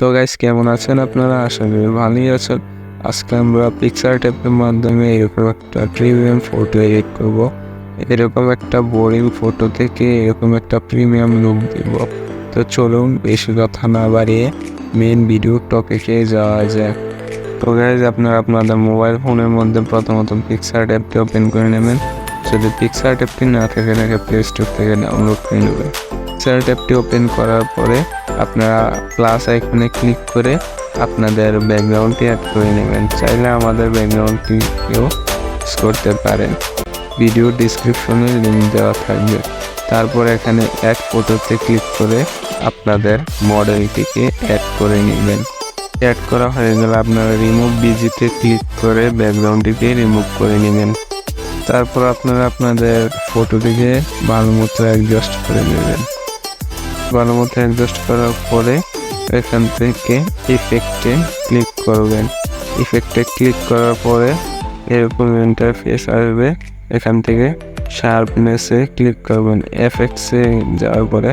তো গাইস কেমন আছেন আপনারা? আশা করি ভালোই আছেন। আজকে আমরা পিক্সআর্ট অ্যাপের মাধ্যমে এরকম একটা প্রিমিয়াম ফটো এডিট করব। এরকম একটা বোরিং ফটো থেকে এরকম একটা প্রিমিয়াম লুক দিব। তো চলুন বেশি কথা না বাড়িয়ে মেন ভিডিও টপিকে যাওয়া যায়। তো গাইস আপনারা আপনাদের মোবাইল ফোনের মধ্যে প্রথমত পিক্সআর্ট অ্যাপটি ওপেন করে নেবেন। যদি পিক্সআর্ট অ্যাপটি না থাকে তাহলে প্লে স্টোর থেকে ডাউনলোড করে নেবেন। পিক্সআর্ট অ্যাপটি ওপেন করার পরে আপনারা প্লাস আইকনে ক্লিক করে আপনাদের ব্যাকগ্রাউন্ডটি অ্যাড করে নেবেন। চাইলে আমাদের ব্যাকগ্রাউন্ডটিও ইউজ করতে পারেন, ভিডিও ডিসক্রিপশনে লিঙ্ক দেওয়া থাকবে। তারপর এখানে অ্যাড ফটোতে ক্লিক করে আপনাদের মডেলটিকে অ্যাড করে নেবেন। অ্যাড করা হয়ে গেলে আপনারা রিমুভ বিজিতে ক্লিক করে ব্যাকগ্রাউন্ডটিকে রিমুভ করে নেবেন। তারপর আপনারা আপনাদের ফটোটিকে ভালো মতো অ্যাডজাস্ট করে নেবেন। ভালো মতো অ্যাডজাস্ট করার পরে এখান থেকে ইফেক্টে ক্লিক করবেন। ইফেক্টে ক্লিক করার পরে এরকম ইন্টারফেস আসবে। এখান থেকে শার্পনেসে ক্লিক করবেন। এফএক্সে যাওয়ার পরে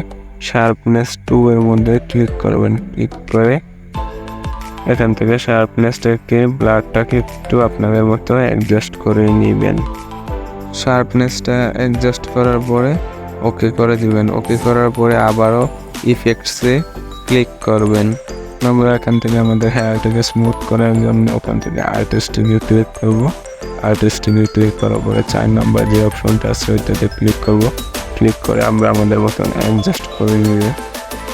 শার্পনেস 2 এর মধ্যে ক্লিক করবেন। ক্লিক করে এখান থেকে শার্পনেসটাকে ব্লারটাকে একটু আপনাদের মতো অ্যাডজাস্ট করে নেবেন। শার্পনেসটা অ্যাডজাস্ট করার পরে ওকে করে দিবেন। ওকে করার পরে আবারও ইফেক্টসে ক্লিক করবেন। আমরা এখান থেকে আমাদের হেয়ারটাকে স্মুথ করার জন্য ওখান থেকে আর্টিস্টকে ক্লিক করব। আর্টিস্টকে ক্লিক করার পরে 4 নম্বর যে অপশনটা আছে ওইটাতে ক্লিক করব। ক্লিক করে আমরা আমাদের মতন অ্যাডজাস্ট করে নেব।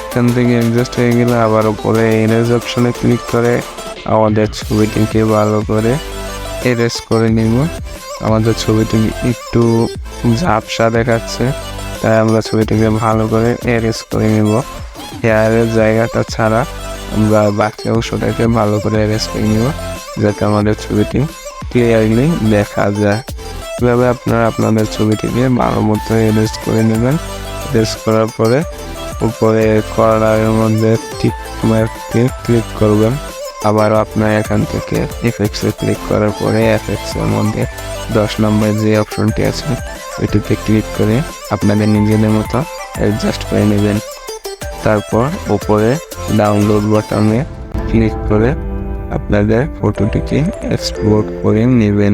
এখান থেকে অ্যাডজাস্ট হয়ে গেলে আবার উপরে এরেজ অপশনে ক্লিক করে আমাদের ছবিটিকে ভালো করে এরেজ করে নেব। আমাদের ছবিটি একটু ঝাপসা দেখাচ্ছে, তাই আমরা ছবিটিকে ভালো করে এরেজ করে নেব। হেয়ারের জায়গাটা ছাড়া আমরা বাকি অংশটাকে ভালো করে এরেজ করে নেব, যাতে আমাদের ছবিটি ক্লিয়ারলি দেখা যায়। এভাবে আপনারা আপনাদের ছবিটিকে ভালো মতো এরেজ করে নেবেন। এরেজ করার পরে উপরে কর্নারের মধ্যে টিক মার্কে ক্লিক করবেন। আবার আপনার এখান থেকে এফএক্সে ক্লিক করার পরে এফএক্সের মধ্যে 10 নম্বর যে অপশনটি আছে ওইটিতে ক্লিক করে আপনাদের নিজেদের মতো অ্যাডজাস্ট করে নেবেন। তারপর উপরে ডাউনলোড বাটনে ক্লিক করে আপনাদের ফটোটিকে এক্সপোর্ট করে নেবেন।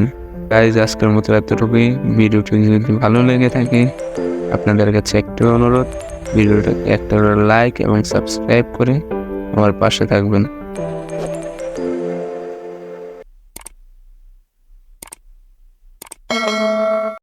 গাইজ আজকের মতো এতটুকুই। ভিডিওটি যদি ভালো লেগে থাকে আপনাদের কাছে একটু অনুরোধ, ভিডিওটাকে একটা লাইক এবং সাবস্ক্রাইব করে আমার পাশে থাকবেন।